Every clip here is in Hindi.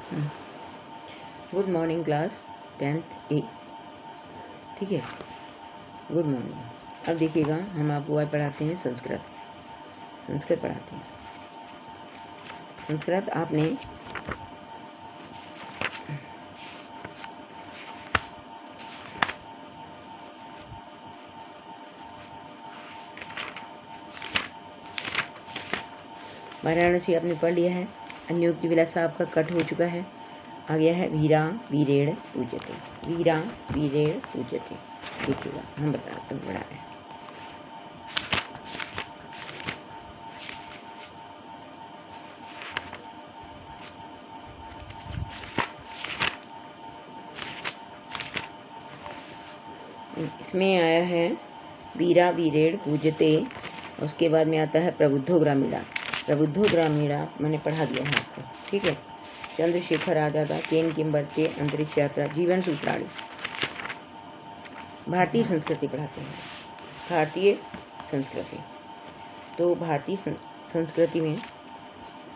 गुड मॉर्निंग क्लास 10th ए। ठीक है, गुड मॉर्निंग। अब देखिएगा, हम आपको आज पढ़ाते हैं संस्कृत पढ़ाते हैं। संस्कृत आपने वाराणसी आपने पढ़ लिया है। अन्योक्ति विलासा आपका कट हो चुका है। आ गया है वीरा वीरेण पूज्यते। वीरा वीरेण पूज्यते। देखिएगा, हम बताते हैं पढ़ा रहे हैं। इसमें आया है वीरा वीरेण पूज्यते। उसके बाद में आता है प्रबुद्धो ग्रामीणा। प्रबुद्धो ग्रामीणा मैंने पढ़ा दिया है आपको। ठीक है, चंद्रशेखर आजाद, केन किम्बर्ते, अंतरिक्ष यात्रा, जीवन सूत्राणी। भारतीय संस्कृति पढ़ाते हैं। भारतीय संस्कृति, तो भारतीय संस्कृति में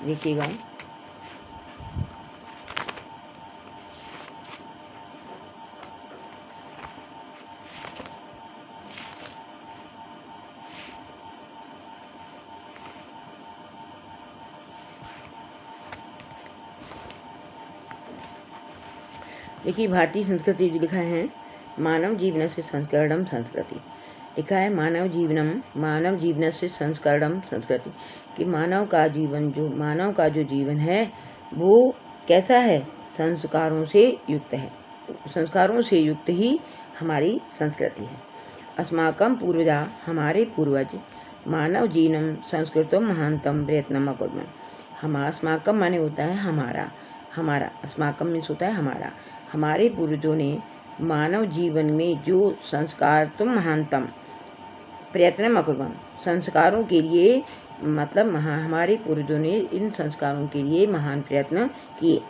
देखिएगा, देखिए भारतीय संस्कृति जो लिखा है, मानव जीवन से संस्करणम संस्कृति। लिखा है मानव जीवन से संस्करणम संस्कृति, कि मानव का जो जीवन है वो कैसा है, संस्कारों से युक्त है। संस्कारों से युक्त ही हमारी संस्कृति है। अस्माकं पूर्वजा, हमारे पूर्वज, मानव जीवनम संस्कृतम महानतम प्रयत्नम अकुर्वन्। हम अस्माकं माने होता है हमारा अस्माकं मीन्स होता है हमारा। हमारे पूर्वजों ने मानव जीवन में जो संस्कार तुम महानतम प्रयत्न अकुर्वन्, संस्कारों के लिए मतलब हमारे पूर्वजों ने इन संस्कारों के लिए महान प्रयत्न किए।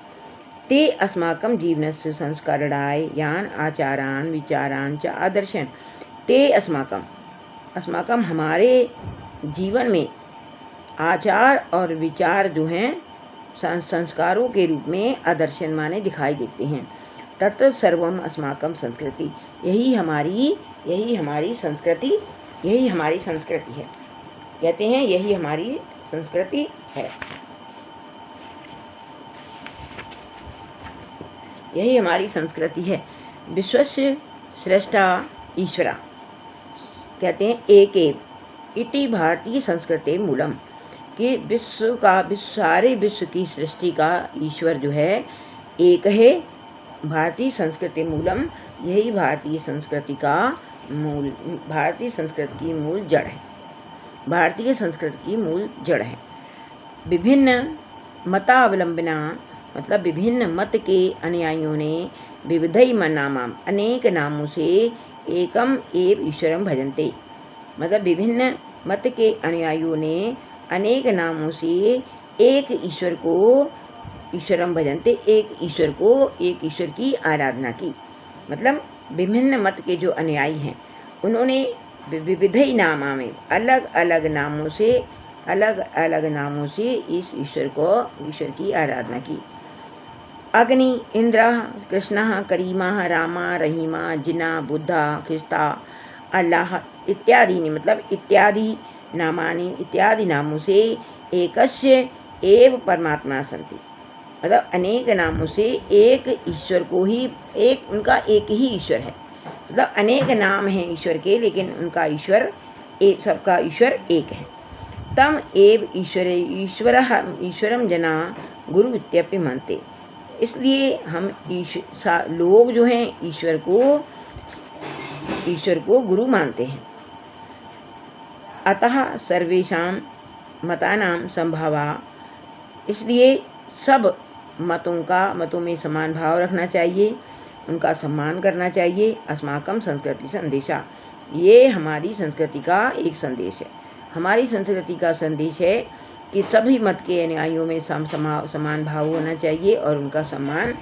ते अस्माकं जीवनस्य संस्करणाय यान आचारान विचारान च आदर्शन। ते अस्माकं हमारे जीवन में आचार और विचार जो हैं संस्कारों के रूप में आदर्शन माने दिखाई देते हैं। तत् सर्वम अस्माकं संस्कृति, यही हमारी संस्कृति है। कहते हैं यही हमारी संस्कृति है, यही हमारी संस्कृति है। विश्वस्य सृष्टा ईश्वरा, कहते हैं एक इति भारतीय संस्कृति मूलम, कि सारे विश्व की सृष्टि का ईश्वर जो है एक है। भारतीय संस्कृति मूलम, यही भारतीय संस्कृति की मूल जड़ है। भारतीय संस्कृति की मूल जड़ है। विभिन्न मतावलंबना, मतलब विभिन्न मत के अनुयायियों ने विविधई नामाम, अनेक नामों से एकम एव ईश्वरम भजन्ते, मतलब विभिन्न मत के अनुयायियों ने अनेक नामों से एक ईश्वर को ईश्वरम भजन्ते, एक ईश्वर की आराधना की। मतलब विभिन्न मत के जो अनुयायी हैं उन्होंने विविधई नामा में अलग अलग नामों से इस ईश्वर की आराधना की। अग्नि, इंद्र, कृष्ण, करीमा, रामा, रहीमा, जिना, बुद्धा, ख्रिस्ता, अल्लाह इत्यादि, मतलब इत्यादि नामों से एकस्य एव परमात्मा सन्ति, मतलब अनेक नामों से एक ईश्वर को ही उनका एक ही ईश्वर है। मतलब अनेक नाम हैं ईश्वर के, लेकिन उनका ईश्वर सबका ईश्वर एक है। तम एव ईश्वरम जना गुरु इत्यपि मानते, इसलिए हम लोग जो हैं ईश्वर को गुरु मानते हैं। अतः सर्वेषां मतानां संभावा, इसलिए सब मतों में समान भाव रखना चाहिए, उनका सम्मान करना चाहिए। अस्माकं संस्कृति संदेशा, ये हमारी संस्कृति का एक संदेश है। हमारी संस्कृति का संदेश है कि सभी मत के अनुयायियों में समान भाव होना चाहिए और उनका सम्मान,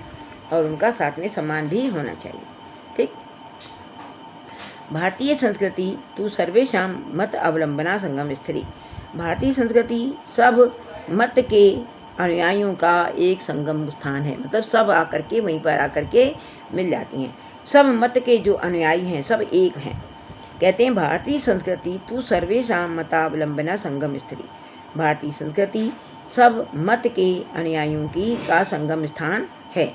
और उनका साथ में सम्मान भी होना चाहिए। ठीक। भारतीय संस्कृति तो सर्वेषां मत अवलंबना संगम स्थिरी, भारतीय संस्कृति सब मत के अनुयायियों का एक संगम स्थान है। मतलब सब आकर के वहीं पर आकर के मिल जाती हैं। सब मत के जो अनुयायी हैं सब एक हैं। कहते हैं भारतीय संस्कृति तू सर्वेषां मतावलंबना संगम स्त्री। भारतीय संस्कृति सब मत के अनुयायियों की का संगम स्थान है।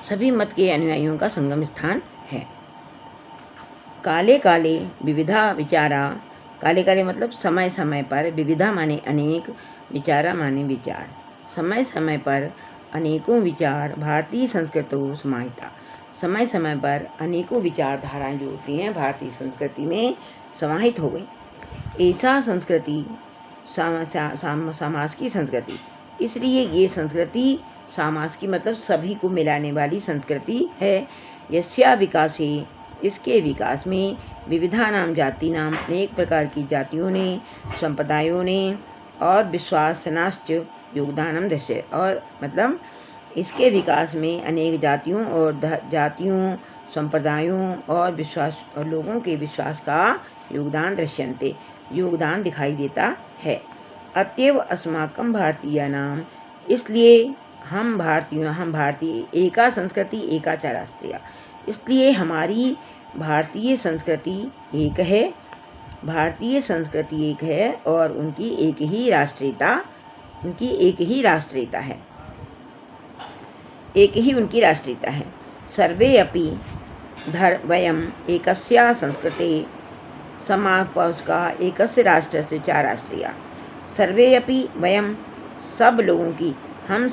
सभी मत के अनुयायियों का संगम स्थान है। काले काले विविधा विचारा। काले काले मतलब समय समय पर, विविधा माने अनेक, विचारा माने विचार। समय समय पर अनेकों विचार भारतीय संस्कृतों समाहिता। समय समय पर अनेकों विचारधाराएं जो होती हैं भारतीय संस्कृति में समाहित हो गई। ऐसा संस्कृति समाज की संस्कृति, इसलिए ये संस्कृति समाज की मतलब सभी को मिलाने वाली संस्कृति है। यस्या विकासे, इसके विकास में, विविधा नाम जाति नाम अनेक प्रकार की जातियों ने, संप्रदायों ने और विश्वासनाश्च योगदानम दृश्य। और मतलब इसके विकास में अनेक जातियों और संप्रदायों और विश्वास और लोगों के विश्वास का योगदान दृश्यन्ते, योगदान दिखाई देता है। अतएव अस्माकं भारतीय नाम, इसलिए हम भारतीय एका संस्कृति एका च राष्ट्रीय, इसलिए हमारी भारतीय संस्कृति एक है, भारतीय संस्कृति एक है और उनकी एक ही राष्ट्रीयता है, एक ही उनकी राष्ट्रीयता है। सर्वे अपि वयम एकस्या संस्कृते समापस्का एकस्य राष्ट्रस्य च राष्ट्रीय। सर्वे अपि वयम, सब लोगों की, हम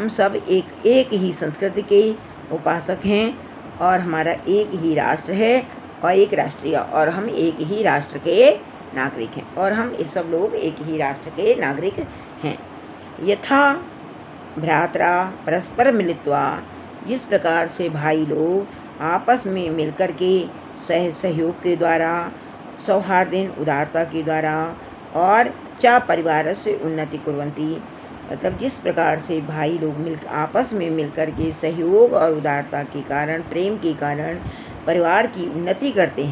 सब एक ही संस्कृति के उपासक हैं और हमारा एक ही राष्ट्र है और एक राष्ट्रीय, और हम एक ही राष्ट्र के नागरिक हैं, और हम इस सब लोग एक ही राष्ट्र के नागरिक हैं। यथा भ्रात्रा परस्पर मिलित्वा, जिस प्रकार से भाई लोग आपस में मिलकर के सहयोग के द्वारा, सौहार्देन उदारता के द्वारा और च परिवार से उन्नति कुर्वन्ति, मतलब जिस प्रकार से भाई लोग आपस में मिलकर के सहयोग और उदारता के कारण, प्रेम के कारण परिवार की उन्नति करते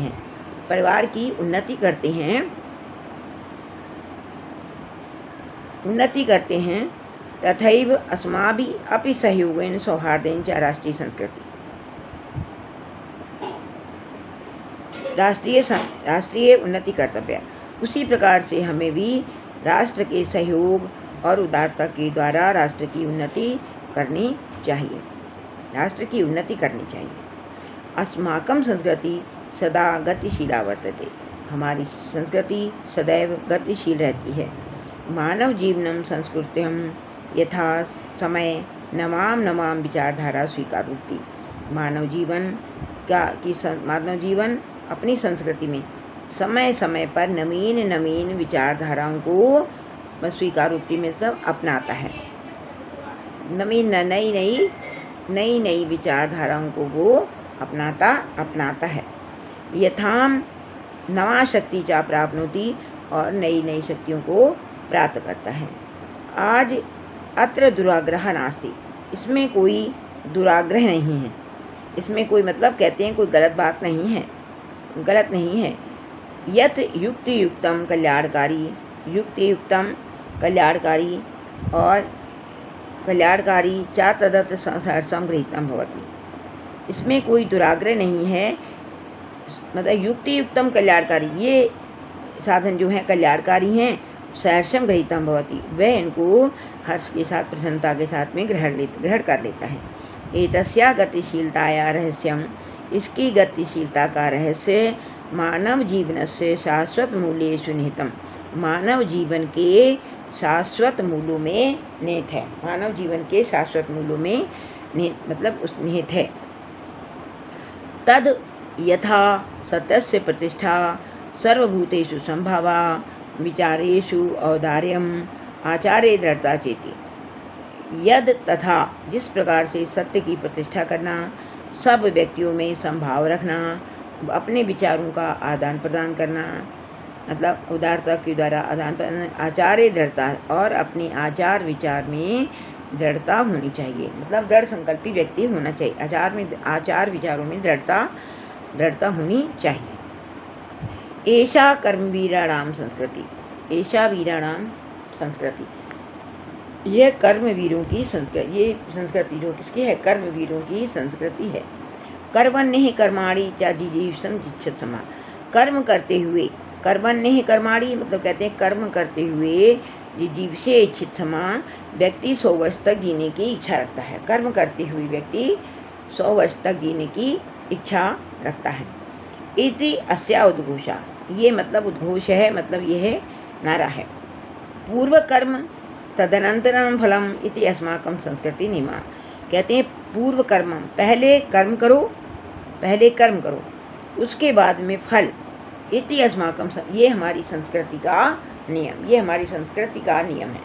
हैं, तथैव अस्माभिः अपि सहयोगेन सौहार्देन च राष्ट्रीय संस्कृति, राष्ट्रीय उन्नति कर्तव्य। उसी प्रकार से हमें भी राष्ट्र के सहयोग और उदारता के द्वारा राष्ट्र की उन्नति करनी चाहिए। अस्माकं संस्कृति सदा गतिशीला वर्तते, हमारी संस्कृति सदैव गतिशील रहती है। मानव जीवनम संस्कृत्यम यथा समय नवाम विचारधारा स्वीकारोति। मानव जीवन अपनी संस्कृति में समय समय पर नवीन विचारधाराओं को स्वीकारोक्ति में सब अपनाता है। नई विचारधाराओं को वो अपनाता है। यथाम नवा शक्ति चा प्राप्नोति, और नई शक्तियों को प्राप्त करता है। आज अत्र दुराग्रह नास्ति, इसमें कोई दुराग्रह नहीं है, इसमें कोई मतलब कहते हैं कोई गलत नहीं है। यत युक्तम कल्याणकारी और कल्याणकारी चा तदत् संगृहीतम भवति, इसमें कोई दुराग्रह नहीं है। मतलब युक्तम कल्याणकारी, ये साधन जो हैं कल्याणकारी हैं। सहर्षम गृहीतम भवति, वह इनको हर्ष के साथ, प्रसन्नता के साथ में ग्रहण कर लेता है। एतस्या गतिशीलताया रहस्यम, इसकी गतिशीलता का रहस्य मानव जीवनस्य शाश्वत मूल्येषु निहितम, मानव जीवन के शाश्वत मूल्यों में निहित है। मानव जीवन के शाश्वत मूल्यों में निहित है। तद यथा सत्यस्य प्रतिष्ठा सर्वभूतेषु संभावा, विचारेषु औदार्यम, आचार्य दृढ़ता चेति। यद तथा, जिस प्रकार से सत्य की प्रतिष्ठा करना, सब व्यक्तियों में संभाव रखना, अपने विचारों का आदान प्रदान करना, मतलब उदारता के द्वारा आदान प्रदान, आचार्य दृढ़ता, और अपने आचार विचार में दृढ़ता होनी चाहिए, मतलब दृढ़ संकल्पी व्यक्ति होना चाहिए। आचार विचारों में दृढ़ता होनी चाहिए। एषा कर्मवीराणां संस्कृति, एषा वीराणां संस्कृति, यह कर्मवीरों की संस्कृति, ये संस्कृति जो किसकी है, कर्मवीरों की संस्कृति है। कर्मण्यः कर्माणि च जिजीविषं जिच्छत्समा, कर्म करते हुए, कर्मण्यः कर्माणि मतलब कहते हैं कर्म करते हुए, जिजीविषे इच्छित्समा व्यक्ति 100 वर्ष तक जीने की इच्छा रखता है। कर्म करते हुए व्यक्ति 100 वर्ष तक जीने की इच्छा रखता है। इति अस्या उद्घोषा, ये मतलब उद्घोष है, मतलब यह नारा है। पूर्व कर्म तदनंतरम फलम इति अस्माकं संस्कृति नियमा, कहते हैं पूर्व कर्म, पहले कर्म करो, पहले कर्म करो, उसके बाद में फल। इति अस्माकं, ये हमारी संस्कृति का नियम, ये हमारी संस्कृति का नियम है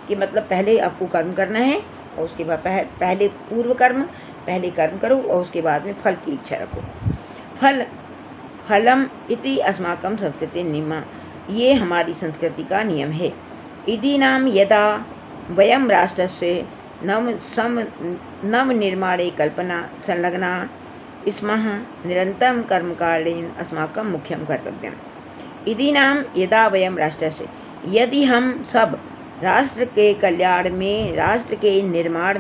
कि मतलब पहले आपको कर्म करना है और उसके बाद पहले पूर्व कर्म, पहले कर्म करो और उसके बाद में फल की इच्छा रखो। फलम इति अस्माकं संस्कृति नियमा, ये हमारी संस्कृति का नियम है। इदीनां यदा वयं राष्ट्रस्य नवनिर्माणे कल्पना संलग्ना स्मः निरन्तरं कर्मकारेण अस्माकं मुख्यं कर्तव्यम्। इदीनां यदा वयं राष्ट्रस्य, यदि हम सब राष्ट्र के कल्याण में, राष्ट्र के निर्माण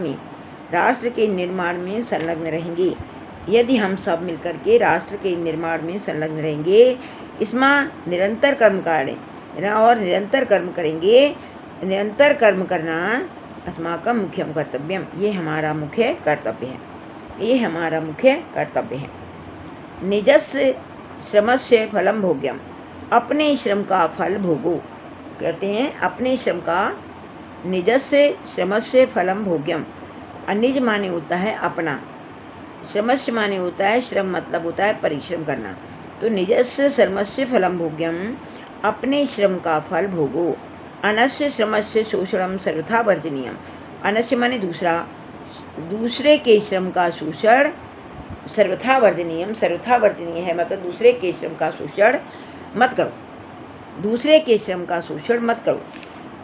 में संलग्न रहेंगे, यदि हम सब मिलकर के राष्ट्र के निर्माण में संलग्न रहेंगे, इसमें निरंतर कर्म करें और निरंतर कर्म करेंगे, निरंतर कर्म करना अस्माकं मुख्यम कर्तव्यम, ये हमारा मुख्य कर्तव्य है, ये हमारा मुख्य कर्तव्य है। निजस्य श्रमस्य फलम भोग्यम, अपने श्रम का फल भोगो, कहते हैं अपने श्रम का, निजस्य श्रमस्य फलम भोग्यम, निज माने होता है अपना, श्रमस्य माने होता है श्रम, मतलब होता है परिश्रम करना, तो निजस्य श्रमस्य फलम भोग्यम, अपने श्रम का फल भोगो। अनस्य श्रमस्य शोषणम सर्वथा वर्जनीयम, अनस्य माने दूसरा, दूसरे के श्रम का शोषण सर्वथा वर्जनीयम, सर्वथा वर्जनीय है मतलब दूसरे के श्रम का शोषण मत करो, दूसरे के श्रम का शोषण मत करो,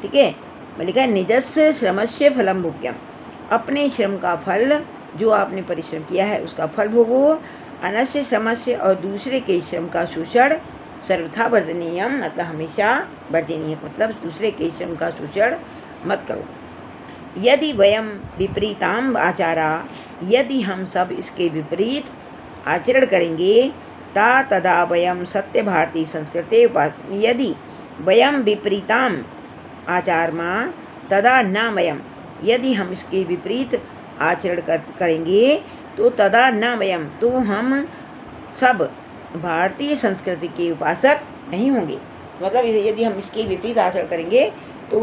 ठीक है। लिखा है निजस्य श्रमस्य फलम भोग्यम, अपने श्रम का फल, जो आपने परिश्रम किया है उसका फल भोगो। अनस्य श्रमस्य, और दूसरे के श्रम का शोषण सर्वथा वर्जनीयम, मतलब हमेशा वर्जनीय, मतलब दूसरे के श्रम का शोषण मत करो। यदि वयम विपरीताम आचारा, यदि हम सब इसके विपरीत आचरण करेंगे, तदा वयम सत्य भारतीय संस्कृति, यदि वयम विपरीताम आचारमा तदा न वयम, यदि हम इसके विपरीत आचरण करेंगे तो तदा न वयम, तो हम सब भारतीय संस्कृति के उपासक नहीं होंगे। मतलब यदि हम इसके विपरीत आचरण करेंगे तो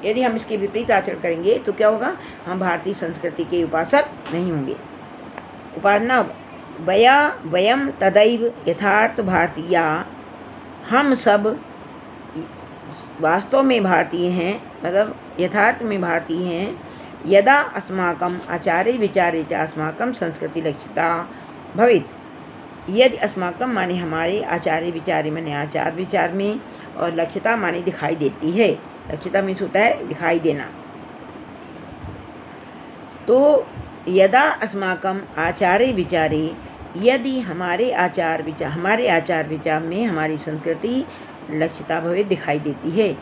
यदि हम इसके विपरीत आचरण करेंगे तो क्या होगा, हम भारतीय संस्कृति के उपासक नहीं होंगे। उपासना वयम तदैव यथार्थ भारतीया, हम सब वास्तव में भारतीय हैं, मतलब यथार्थ में भारतीय हैं। यदा अस्माकम आचार्य विचारे च अस्माकम संस्कृति लक्षिता भवेत्, यदि अस्माकम माने हमारे, आचार्य विचारे माने आचार विचार में, और लक्षिता माने दिखाई देती है, लक्षिता मीन्स होता है दिखाई देना। तो यदा अस्माकम आचार्य विचारे, यदि हमारे आचार विचार में हमारी संस्कृति लक्षिता भवेत् दिखाई देती है।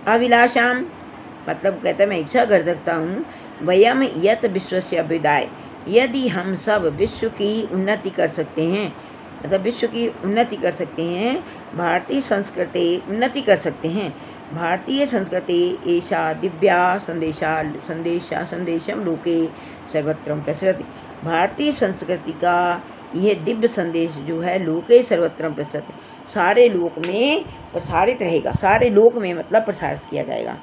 अभिलाषाम मतलब कहता है मैं इच्छा कर सकता हूँ, वयम यत विश्वस्य अभ्युदय, यदि हम सब विश्व की उन्नति कर सकते हैं, मतलब विश्व की उन्नति कर सकते हैं, भारतीय संस्कृति उन्नति कर सकते हैं। भारतीय संस्कृति एषा दिव्या संदेशम लोके सर्वत्र प्रसरति, भारतीय संस्कृति का यह दिव्य संदेश जो है लोके सर्वत्र प्रसरति, सारे लोक में प्रसारित रहेगा, सारे लोक में मतलब प्रसारित किया जाएगा।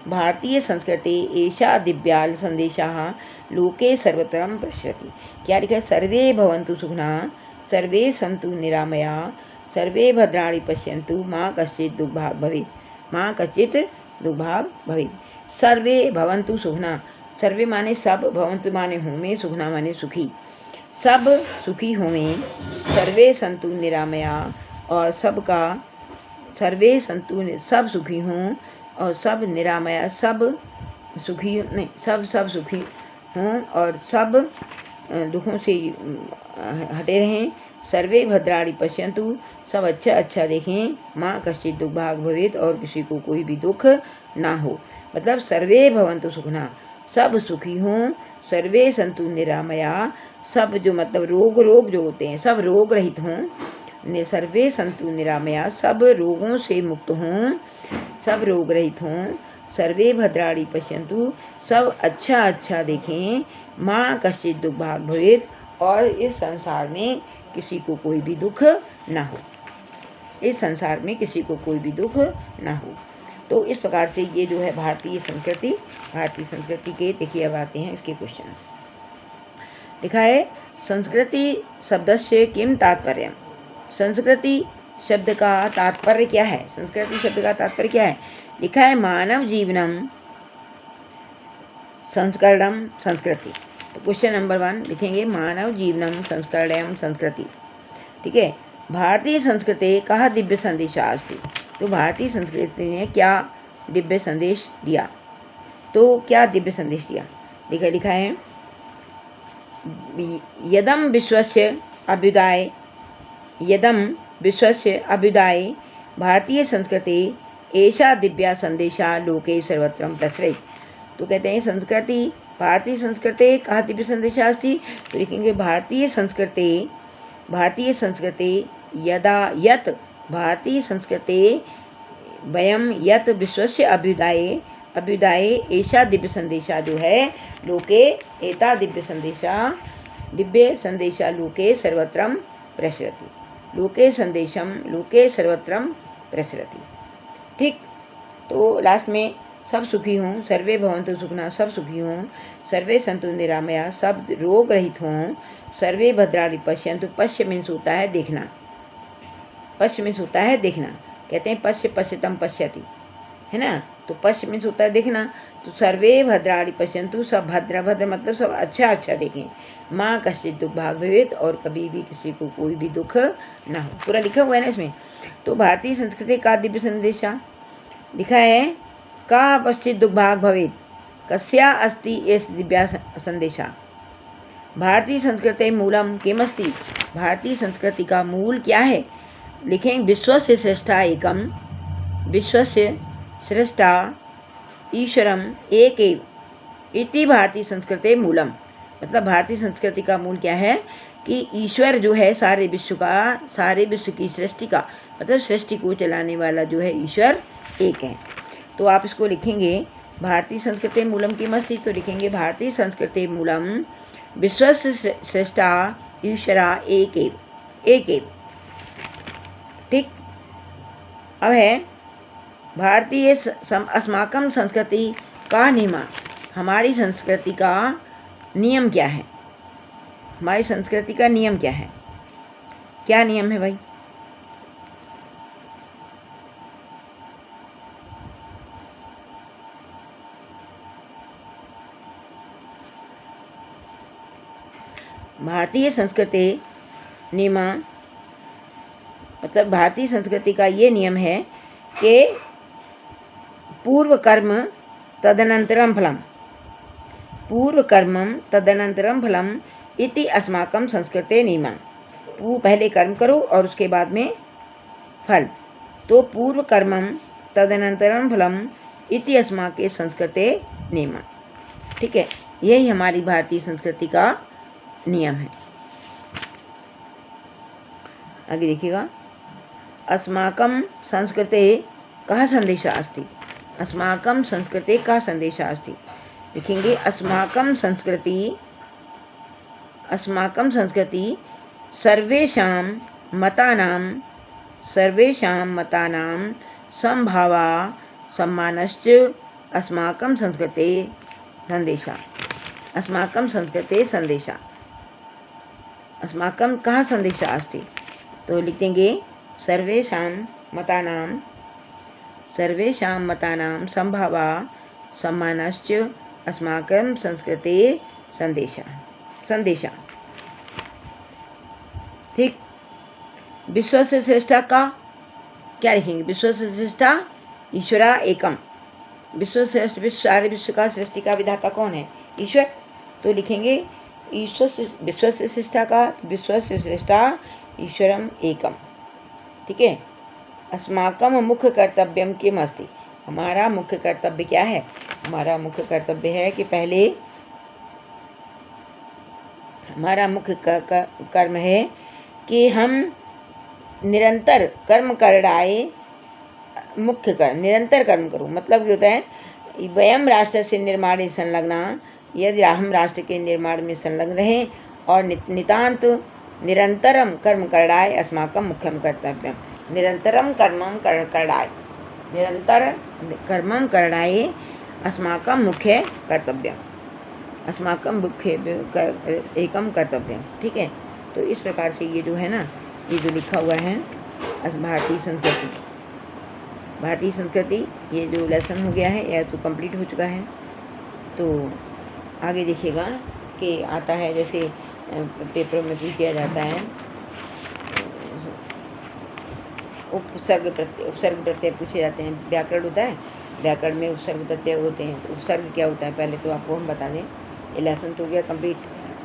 भारतीय संस्कृति एषा दिव्या संदेशाः लोके सर्वत्रं प्रसरति। क्या लिखा है, सर्वे भवन्तु सुखिनः, सर्वे सन्तु निरामया, सर्वे भद्राणि पश्यन्तु, माँ कश्चित् दुर्भाग् भवेत्, माँ कश्चित् दुर्भाग् भवेत्। सर्वे भवन्तु सुखिनः, सर्वे माने सब, भवन्तु माने होंगे, सुखिनः माने सुखी, सब सुखी होंगे। सर्वे सन्तु निरामया, और सबका, सर्वे सन्तु सब सुखी हों, और सब निरामया सब सुखी नहीं, सब सुखी हों और सब दुखों से हटे रहें। सर्वे भद्राणि पश्यन्तु, सब अच्छा अच्छा देखें, माँ कश्चित् दुर्भाग् भवेत्, और किसी को कोई भी दुख ना हो। मतलब सर्वे भवन्तु सुखिनः, सब सुखी हों, सर्वे सन्तु निरामया, सब जो मतलब रोग जो होते हैं सब रोग रहित हों, सर्वे सन्तु निरामया, सब रोगों से मुक्त हों, सब रोग रहित हों, सर्वे भद्राणि पश्यन्तु, सब अच्छा अच्छा देखें, माँ कश्चित् दुर्भाग् भवेत्, और इस संसार में किसी को कोई भी दुख ना हो, इस संसार में किसी को कोई भी दुख ना हो। तो इस प्रकार से ये जो है भारतीय संस्कृति के, देखिए अब आते हैं इसके क्वेश्चंस। लिखा है संस्कृति शब्दस्य किम तात्पर्य, संस्कृति शब्द का तात्पर्य क्या है, संस्कृति शब्द का तात्पर्य क्या है। लिखा है मानव जीवनम संस्करणम संस्कृति। तो क्वेश्चन नंबर 1 लिखेंगे मानव जीवनम संस्करणम संस्कृति। ठीक है, भारतीय संस्कृति कहा दिव्य संदेशा अस्ति, तो भारतीय संस्कृति ने क्या दिव्य संदेश दिया, तो क्या दिव्य संदेश दिया। लिखा है यदम विश्वस्य अभ्युदय, यदम विश्वस्य अभ्युदय भारतीय संस्कृति ऐसा दिव्या संदेशा लोके सर्वत्र प्रसरेत्। तो कहते हैं संस्कृति, भारतीय संस्कृति कहा दिव्य संदेशा अस्ति, तो लिखेंगे भारतीय संस्कृति यदा यत भारतीय संस्कृति वयम यत विश्वस्य अभ्युदय ऐसा दिव्य संदेशा जो है लोके एता दिव्य संदेशा लोके सर्वत्रम प्रसरति, लोके संदेशम लोके सर्वत्रम प्रसरति। ठीक, तो लास्ट में सब सुखी हों, सर्वे भवन्तु सुखिनः, सब सुखी हों, सर्वे सन्तु निरामया, सब रोग रहित हों, सर्वे भद्राणि पश्यन्तु, पश्य मीन्स होता है देखना, पश्य मीन्स होता है देखना, कहते हैं पश्य पश्यतम पश्यति, है ना, तो पश्य मीन्स होता है देखना। तो सर्वे भद्राणि पश्यन्तु, सब भद्र मतलब सब अच्छा अच्छा देखें, माँ कश्चित् दुर्भाग् भवेत्, और कभी भी किसी को कोई भी दुख ना हो, पूरा लिखा हुआ है ना इसमें। तो भारतीय संस्कृति का दिव्य संदेशा लिखा है का कश्चित् दुर्भाग् भवेत्, कस्या अस्ति एष दिव्या संदेशा, भारतीय संस्कृति मूलम किमस्ति, भारतीय संस्कृति का मूल क्या है। लिखें विश्वस्य श्रेष्ठा एकम, विश्वस्य श्रेष्ठा ईश्वरम एक एव इति भारतीय संस्कृति मूलम। मतलब भारतीय संस्कृति का मूल क्या है कि ईश्वर जो है सारे विश्व की सृष्टि का, मतलब सृष्टि को चलाने वाला जो है ईश्वर एक है। तो आप इसको लिखेंगे भारतीय संस्कृति मूलम किमस्ति, तो लिखेंगे भारतीय संस्कृति मूलम विश्वस्य श्रेष्ठा ईश्वरा एक एव। ठीक, अब है भारतीय अस्माकं संस्कृति का नियम, हमारी संस्कृति का नियम क्या है, हमारी संस्कृति का नियम क्या है, क्या नियम है भाई। भारतीय संस्कृति नियम मतलब भारतीय संस्कृति का ये नियम है कि पूर्व कर्म तदनंतरम फलम, पूर्व कर्मम तदनंतरम फलम इति अस्माकं संस्कृते नियमः। पहले कर्म करो और उसके बाद में फल, तो पूर्व कर्मम तदनंतरम फलम इति अस्माके संस्कृते नियमः। ठीक है, यही हमारी भारतीय संस्कृति का नियम है। आगे देखिएगा अस्माकं संस्कृते कः संदेशः अस्ति, अस्माकं संस्कृते कः संदेशः अस्ति। लिखेंगे अस्माकं संस्कृति सर्वेषां मतानां समभावा सम्मानश्च अस्माकं संस्कृते संदेशः, अस्माकं संस्कृते संदेशः, अस्माकं कः संदेशः अस्ति, तो लिख देंगे सर्वेषां मतानां संभावा सम्मानश्च अस्माकं संस्कृते संदेशः। ठीक, विश्व से श्रेष्ठा का क्या लिखेंगे, विश्व से श्रेष्ठा ईश्वरा एकम, विश्व श्रेष्ठ, सारे विश्व का सृष्टि का विधाता कौन है, ईश्वर। तो लिखेंगे विश्व से श्रेष्ठा का, विश्व से श्रेष्ठा ईश्वरम एकम। ठीक है, अस्माकम मुख्य कर्तव्यम किम अस्ति, हमारा मुख्य कर्तव्य क्या है? हमारा मुख्य कर्तव्य है कि पहले हमारा मुख्य कर्म है कि हम निरंतर कर्म करड़ाए, मुख्य कर्म निरंतर कर्म करूँ। मतलब ये होता है वयम राष्ट्र से निर्माण संलग्ना, यदि हम राष्ट्र के निर्माण में संलग्न रहें और नितांत निरंतरम कर्म करड़ाए अस्माकम मुख्यम कर्तव्यम, निरंतरम कर्मम करड़ाए, निरंतर कर्मम करड़ाए अस्माकम मुख्य कर्तव्यम, अस्माकम मुख्य एकम कर्तव्यम। ठीक है, तो इस प्रकार से ये जो है ना, ये जो लिखा हुआ है भारतीय संस्कृति, भारतीय संस्कृति, ये जो लेसन हो गया है यह तो कंप्लीट हो चुका है। तो आगे देखिएगा कि आता है, जैसे पेपर में पूछ दिया जाता है उपसर्ग प्रत्यय पूछे जाते हैं। व्याकरण होता है, व्याकरण में उपसर्ग प्रत्यय होते हैं। तो उपसर्ग क्या होता है पहले तो आपको हम बता दें। ये लेसन तो हो गया कंप्लीट।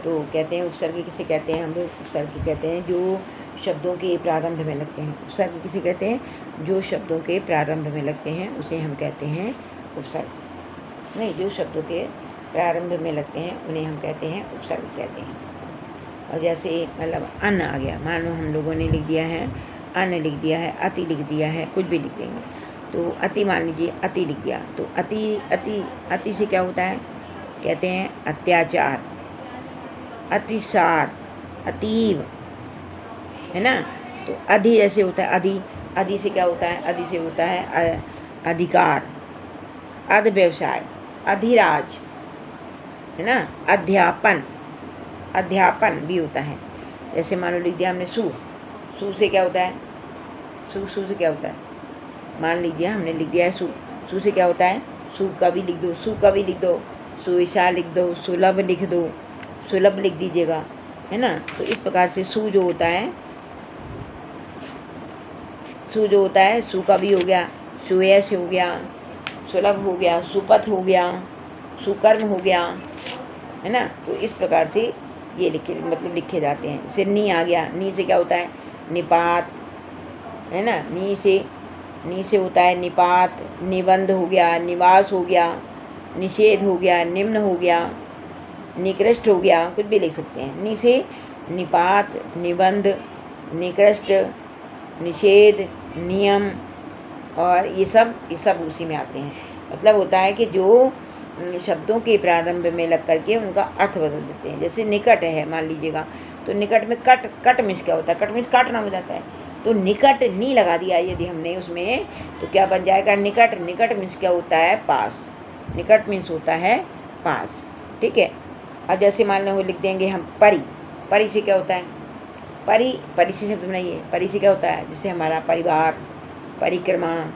तो कहते हैं उपसर्ग किसे कहते हैं? हम लोग उपसर्ग कहते हैं जो शब्दों के प्रारंभ में लगते हैं। उपसर्ग किसे कहते हैं? जो शब्दों के प्रारंभ में लगते हैं उसे हम कहते हैं उपसर्ग। नहीं, जो शब्दों के प्रारंभ में लगते हैं उन्हें हम कहते हैं उपसर्ग कहते हैं। और जैसे मतलब अन्न आ गया, मान लो हम लोगों ने लिख दिया है अन्न, लिख दिया है अति, लिख दिया है, कुछ भी लिख देंगे। तो अति मान लीजिए अति लिख दिया, तो अति अति अति से क्या होता है? कहते हैं अत्याचार, अतिसार, अतीव, है ना। तो अधि जैसे होता है अधि, अधि से क्या होता है? अधि से होता है अधिकार, अध व्यवसाय, अधिराज, है ना। अध्यापन, अध्यापन भी होता है। जैसे मान लो लिख दिया हमने सु, सु से क्या होता है? सु से क्या होता है? मान लीजिए हमने लिख दिया है सु, सु से क्या होता है? सु कवि लिख दो, सु कवि लिख दो, सुविशाल लिख दो, सुलभ लिख दो, सुलभ लिख दीजिएगा, है ना। तो इस प्रकार से सु जो होता है, सु जो होता है, सु कवि हो गया, सुयश हो गया, सुलभ हो गया, सुपथ हो गया, सुकर्म हो गया, है ना। तो इस प्रकार से ये लिखे जाते हैं। जैसे नी आ गया, नी से क्या होता है? निपात, है ना। नी से होता है निपात, निबंध हो गया, निवास हो गया, निषेध हो गया, निम्न हो गया, निकृष्ट हो गया, कुछ भी लिख सकते हैं। नी से निपात, निबंध, निकृष्ट, निषेध, नियम, और ये सब उसी में आते हैं। मतलब होता है कि जो शब्दों के प्रारंभ में लग करके उनका अर्थ बदल देते हैं। जैसे निकट है मान लीजिएगा, तो निकट में कट मीन्स क्या होता है? कट मीन्स काटना हो जाता है। तो निकट नी लगा दिया यदि हमने उसमें, तो क्या बन जाएगा? निकट। निकट मीन्स क्या होता है? पास। निकट मीन्स होता है पास। ठीक है। अब जैसे मान लो लिख देंगे हम परि, परि से क्या होता है? परि से शब्द बनाइए। परि से क्या होता है? जैसे हमारा परिवार, परिक्रमा,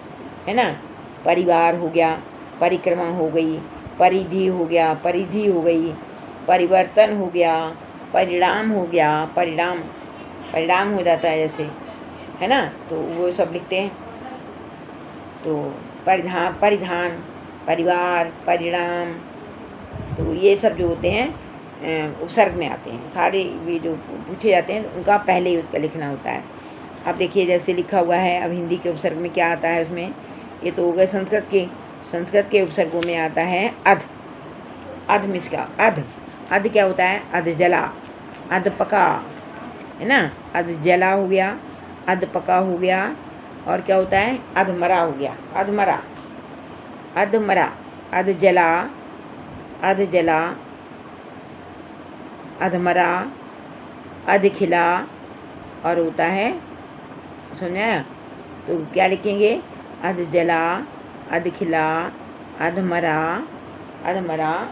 है ना। परिवार हो गया, परिक्रमा हो गई, परिधि हो गया, परिधि हो गई, परिवर्तन हो गया, परिणाम हो गया, परिणाम हो जाता है जैसे, है ना। तो वो सब लिखते हैं। तो परिधान, परिवार, परिणाम, तो ये सब जो होते हैं उपसर्ग में आते हैं। सारे ये जो पूछे जाते हैं उनका पहले ही उसका लिखना होता है। अब देखिए जैसे लिखा हुआ है, अब हिंदी के उपसर्ग में क्या आता है उसमें? ये तो हो गए संस्कृत के उपसर्गों में आता है अध। अध मीन्स क्या? अध क्या होता है? अध जला, अध पका, है ना। अध जला हो गया, अध पका हो गया, और क्या होता है? अध मरा हो गया, अध मरा, अध मरा, अध जला, अध जला, अध मरा, अध खिला, और होता है, समझा? तो क्या लिखेंगे? अध जला, अध खिला, अध मरा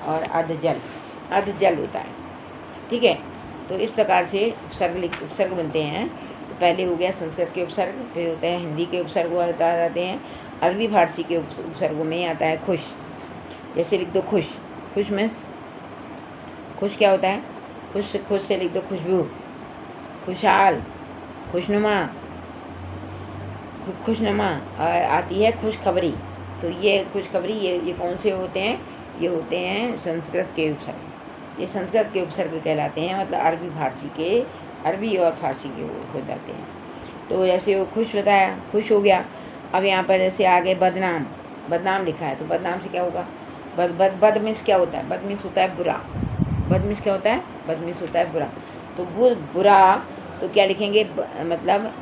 और अध जल होता है। ठीक है। तो इस प्रकार से उपसर्ग बनते हैं। तो पहले हो गया संस्कृत के उपसर्ग, फिर होते हैं हिंदी के उपसर्ग बता जाते हैं। अरबी फारसी के उपसर्गों में आता है खुश। जैसे लिख दो खुश, खुश मीन्स, खुश क्या होता है? खुश से लिख दो खुशबू, खुशहाल, खुशनुमा, और आती है खुशखबरी। तो ये खुशखबरी ये कौन से होते हैं? ये होते हैं संस्कृत के उपसर्ग। ये संस्कृत के उपसर्ग कहलाते हैं, मतलब अरबी फारसी के अरबी और फारसी के हो जाते हैं। तो जैसे वो खुश बताया, खुश हो गया। अब यहाँ पर जैसे आगे बदनाम, बदनाम लिखा है, तो बदनाम से क्या होगा? बद मीन्स क्या होता है? बद मीन्स होता है बुरा। बद मीन्स क्या होता है? बद मीन्स होता है बुरा। तो बुरा तो क्या लिखेंगे? मतलब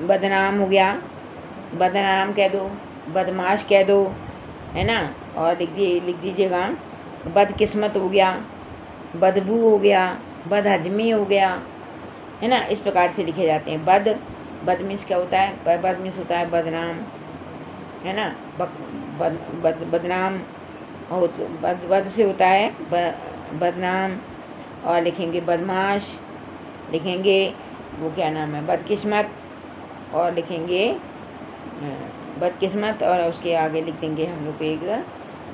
बदनाम हो गया, बदनाम कह दो, बदमाश कह दो, है ना। और लिख दीजिएगा बदकिस्मत हो गया, बदबू हो गया, बदहजमी हो गया, है ना। इस प्रकार से लिखे जाते हैं। बद मीन्स क्या होता है? बद मीन्स होता है बदनाम, है ना। बदनाम हो तो बद से होता है बदनाम। और लिखेंगे बदमाश, लिखेंगे वो क्या नाम है, बदकिस्मत, और लिखेंगे बदकिस्मत, और उसके आगे लिख देंगे हम लोग एक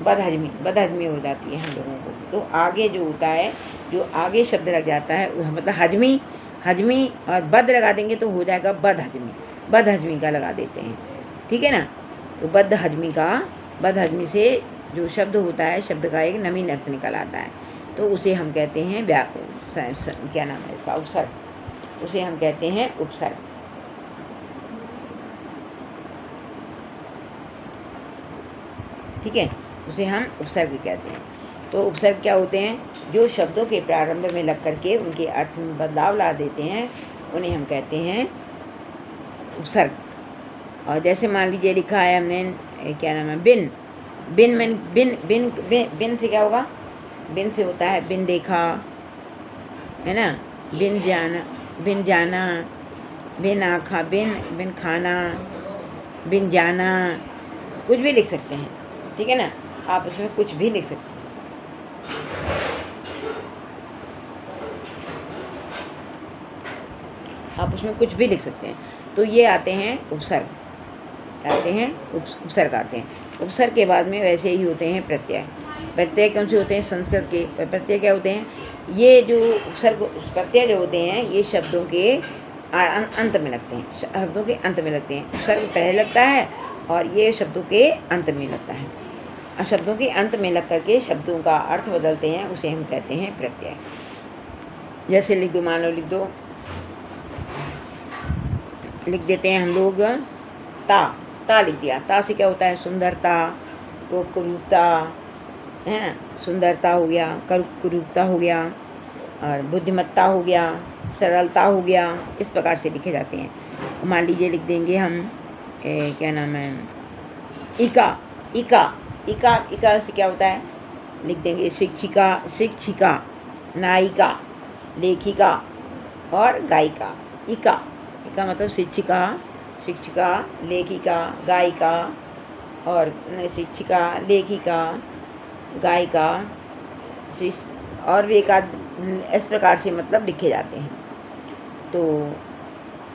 बदहजमी हो जाती है हम लोगों को। तो आगे जो होता है, जो आगे शब्द लग जाता है मतलब हजमी और बद लगा देंगे तो हो जाएगा बदहजमी का लगा देते हैं, ठीक है ना। तो बदहजमी से जो शब्द होता है, शब्द का एक नवीन अर्थ निकल आता है, तो उसे हम कहते हैं क्या नाम है इसका? उपसर्ग। उसे हम कहते हैं उपसर्ग, ठीक है। उसे हम उपसर्ग कहते हैं। तो उपसर्ग क्या होते हैं? जो शब्दों के प्रारंभ में लग करके उनके अर्थ में बदलाव ला देते हैं, उन्हें हम कहते हैं उपसर्ग। और जैसे मान लीजिए लिखा है हमने क्या नाम है, बिन से क्या होगा? बिन से होता है बिन देखा, है ना। बिन जाना, बिन आँखा, बिन खाना, बिन जाना, कुछ भी लिख सकते हैं, ठीक है ना। आप उसमें कुछ भी लिख सकते हैं। आप उसमें कुछ भी लिख सकते हैं। तो ये आते हैं उपसर्ग, उपसर्ग आते हैं। उपसर्ग के बाद में वैसे ही होते हैं प्रत्यय। प्रत्यय कौन से होते हैं? संस्कृत के प्रत्यय क्या होते हैं? ये जो उपसर्ग प्रत्यय जो होते हैं, ये शब्दों के अंत में लगते हैं, शब्दों के अंत में लगते हैं। उपसर्ग पहले लगता है और ये शब्दों के अंत में लगता है। शब्दों के अंत में लग करके शब्दों का अर्थ बदलते हैं, उसे हम कहते हैं प्रत्यय। जैसे लिख दो, मान लो लिख देते हैं हम लोग ता लिख दिया। ता से क्या होता है? सुंदरता, कुरूपता, है ना। सुंदरता हो गया, कुरूपता हो गया, और बुद्धिमत्ता हो गया, सरलता हो गया। इस प्रकार से लिखे जाते हैं। मान लीजिए लिख देंगे हम क्या नाम है, इका से क्या होता है? लिख देंगे शिक्षिका, नायिका, लेखिका और गायिका। इका मतलब शिक्षिका, लेखिका, गायिका, और शिक्षिका, लेखिका, गायिका, और भी एक आध इस प्रकार से मतलब लिखे जाते हैं। तो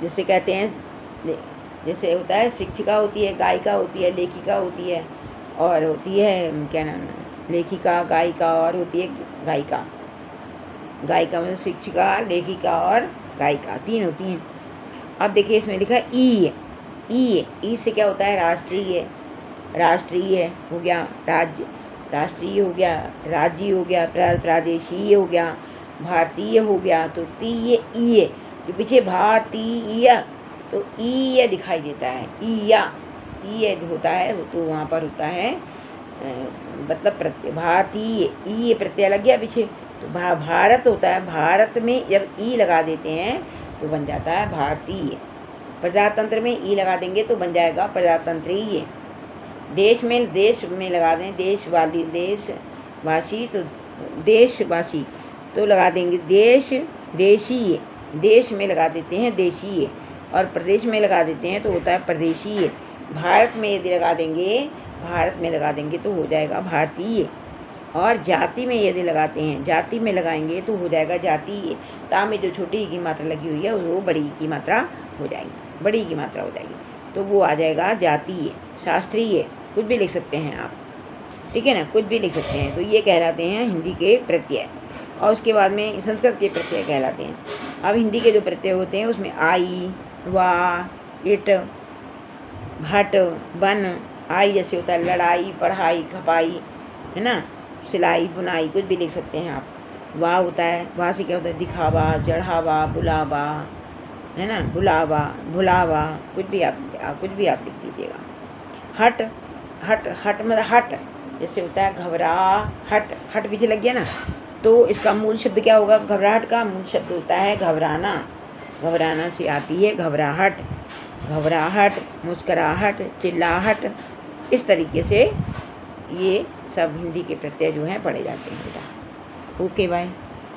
जैसे कहते हैं, जैसे होता है शिक्षिका होती है, गायिका होती है, लेखिका होती है, और होती है क्या नाम है, लेखिका, गायिका, और होती है गायिका। गायिका मतलब शिक्षिका, लेखिका और गायिका, 3 होती हैं। अब देखिए इसमें लिखा है ई से क्या होता है? राष्ट्रीय हो गया, राज्य, राष्ट्रीय हो गया, राज्य हो गया, प्रादेशीय हो गया, भारतीय हो गया। तो तीय ई जो पीछे भारतीय, तो ई दिखाई देता है, ई होता है, तो वहाँ पर होता है मतलब प्रत्यय भारतीय, ई प्रत्यय लग गया पीछे, तो भारत होता है। भारत में जब ई लगा देते हैं तो बन जाता है भारतीय। प्रजातंत्र में ई लगा देंगे तो बन जाएगा प्रजातंत्रीय। देश में लगा दें देशवासी तो लगा देंगे देशीय। देश में लगा देते हैं देशीय, और प्रदेश में लगा देते हैं तो होता है प्रदेशीय। भारत में यदि लगा देंगे तो हो जाएगा भारतीय। और जाति में यदि जाति में लगाएंगे तो हो जाएगा जातीय। ता में जो छोटी ई की मात्रा लगी हुई है वो बड़ी ई की मात्रा हो जाएगी, तो वो आ जाएगा जातीय। शास्त्रीय, कुछ भी लिख सकते हैं आप, ठीक है ना, कुछ भी लिख सकते हैं। तो ये कहलाते हैं हिंदी के प्रत्यय। और उसके बाद में संस्कृत के प्रत्यय कहलाते हैं। अब हिंदी के जो प्रत्यय होते हैं उसमें आई, वा, इट, भट, बन। आई जैसे होता है लड़ाई, पढ़ाई, खपाई, है ना, सिलाई, बुनाई, कुछ भी लिख सकते हैं आप। वाह होता है, वाह से क्या होता है, दिखावा, चढ़ावा, बुलावा, है ना, बुलावा, भुलावा, कुछ भी आप लिख दीजिएगा। हट, हट, हट मतलब हट, जैसे होता है घबरा हट, हट पीछे लग गया ना, तो इसका मूल शब्द क्या होगा, घबराहट का मूल शब्द होता है घबराना। घबराना से आती है घबराहट, घबराहट, मुस्कुराहट, चिल्लाहट। इस तरीके से ये सब हिंदी के प्रत्यय जो हैं पढ़े जाते हैं बेटा। Okay bye.